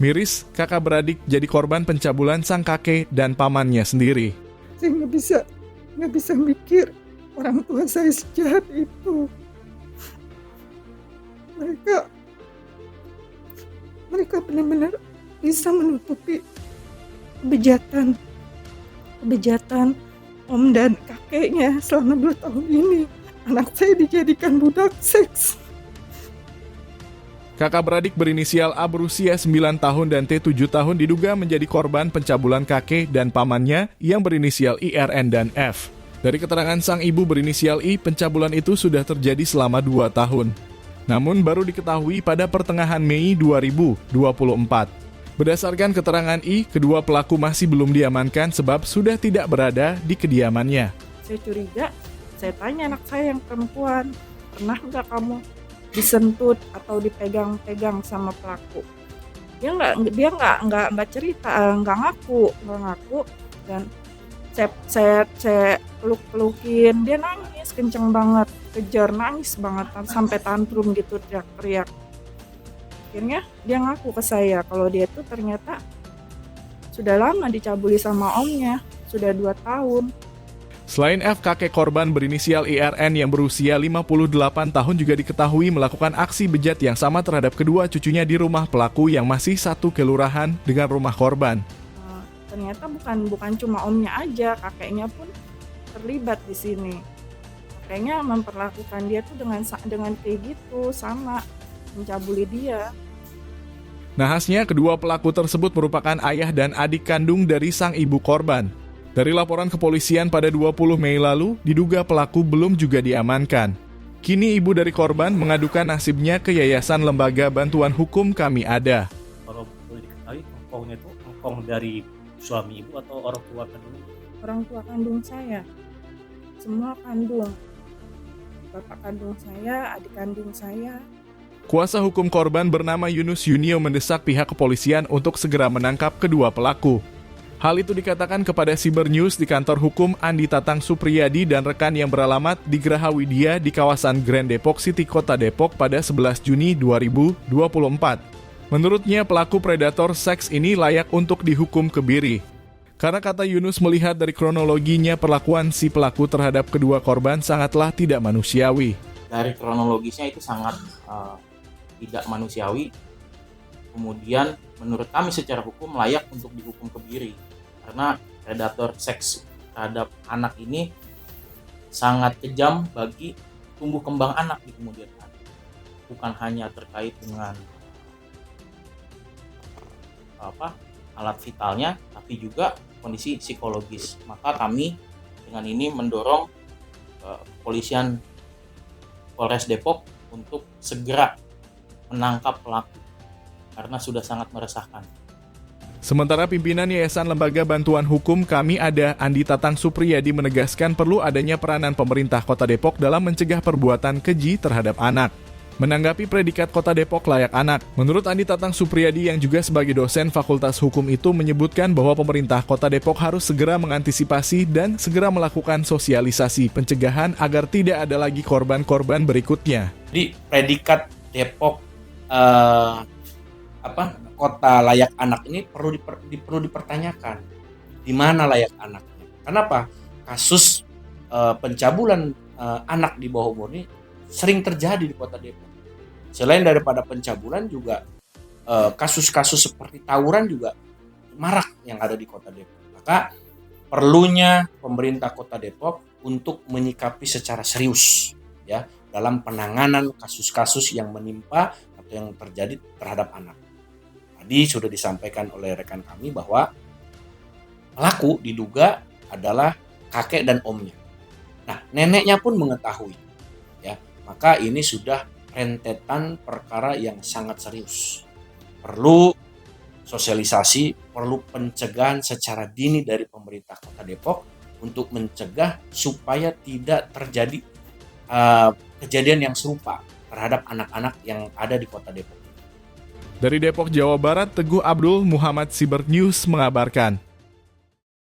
Miris, kakak beradik jadi korban pencabulan sang kakek dan pamannya sendiri. Saya nggak bisa mikir orang tua saya sejahat itu. Mereka benar-benar bisa menutupi kebejatan om dan kakeknya selama 2 tahun ini. Anak saya dijadikan budak seks. Kakak beradik berinisial A berusia 9 tahun dan T 7 tahun diduga menjadi korban pencabulan kakek dan pamannya yang berinisial IRN dan F. Dari keterangan sang ibu berinisial I, pencabulan itu sudah terjadi selama 2 tahun. Namun baru diketahui pada pertengahan Mei 2024. Berdasarkan keterangan I, kedua pelaku masih belum diamankan sebab sudah tidak berada di kediamannya. Saya curiga, saya tanya anak saya yang perempuan, pernah nggak kamu disentuh atau dipegang-pegang sama pelaku? Dia nggak cerita, nggak ngaku, dan saya peluk-pelukin, dia nangis kenceng banget, kejar nangis banget sampai tantrum gitu, teriak-teriak. Akhirnya dia ngaku ke saya kalau dia tuh ternyata sudah lama dicabuli sama omnya, sudah 2 tahun. Selain F, kakek korban berinisial IRN yang berusia 58 tahun juga diketahui melakukan aksi bejat yang sama terhadap kedua cucunya di rumah pelaku yang masih satu kelurahan dengan rumah korban. Ternyata bukan cuma omnya aja, kakeknya pun terlibat di sini. Kakeknya memperlakukan dia tuh dengan kayak gitu, sama mencabuli dia. Nahasnya, kedua pelaku tersebut merupakan ayah dan adik kandung dari sang ibu korban. Dari laporan kepolisian pada 20 Mei lalu, diduga pelaku belum juga diamankan. Kini ibu dari korban mengadukan nasibnya ke Yayasan Lembaga Bantuan Hukum Kami Ada. Kalau boleh diketahui, engkongnya itu engkong dari suami ibu atau orang tua kandung? Orang tua kandung saya, semua kandung. Bapak kandung saya, adik kandung saya. Kuasa hukum korban bernama Yunus Yunio mendesak pihak kepolisian untuk segera menangkap kedua pelaku. Hal itu dikatakan kepada Siber News di kantor hukum Andi Tatang Supriyadi dan rekan yang beralamat di Geraha Widya di kawasan Grand Depok City, Kota Depok pada 11 Juni 2024. Menurutnya, pelaku predator seks ini layak untuk dihukum kebiri. Karena kata Yunus melihat dari kronologinya perlakuan si pelaku terhadap kedua korban sangatlah tidak manusiawi. Dari kronologisnya itu sangat tidak manusiawi. Kemudian menurut kami secara hukum layak untuk dihukum kebiri. Karena predator seks terhadap anak ini sangat kejam bagi tumbuh kembang anak di kemudian hari. Bukan hanya terkait dengan alat vitalnya, tapi juga kondisi psikologis. Maka kami dengan ini mendorong kepolisian Polres Depok untuk segera menangkap pelaku karena sudah sangat meresahkan. Sementara pimpinan Yayasan Lembaga Bantuan Hukum Kami Ada, Andi Tatang Supriyadi menegaskan perlu adanya peranan pemerintah Kota Depok dalam mencegah perbuatan keji terhadap anak. Menanggapi predikat Kota Depok layak anak, menurut Andi Tatang Supriyadi yang juga sebagai dosen Fakultas Hukum itu menyebutkan bahwa pemerintah Kota Depok harus segera mengantisipasi dan segera melakukan sosialisasi pencegahan agar tidak ada lagi korban-korban berikutnya. Jadi predikat Depok kota layak anak ini perlu dipertanyakan. Di mana layak anaknya? Kenapa? Kasus pencabulan anak di bawah umur ini sering terjadi di Kota Depok. Selain daripada pencabulan juga kasus-kasus seperti tawuran juga marak yang ada di Kota Depok. Maka perlunya pemerintah Kota Depok untuk menyikapi secara serius ya dalam penanganan kasus-kasus yang menimpa atau yang terjadi terhadap anak. Tadi sudah disampaikan oleh rekan kami bahwa pelaku diduga adalah kakek dan omnya. Nah, neneknya pun mengetahui. Ya, maka ini sudah rentetan perkara yang sangat serius. Perlu sosialisasi, perlu pencegahan secara dini dari pemerintah Kota Depok untuk mencegah supaya tidak terjadi kejadian yang serupa terhadap anak-anak yang ada di Kota Depok. Dari Depok, Jawa Barat, Teguh Abdul, Muhammad Siber News mengabarkan.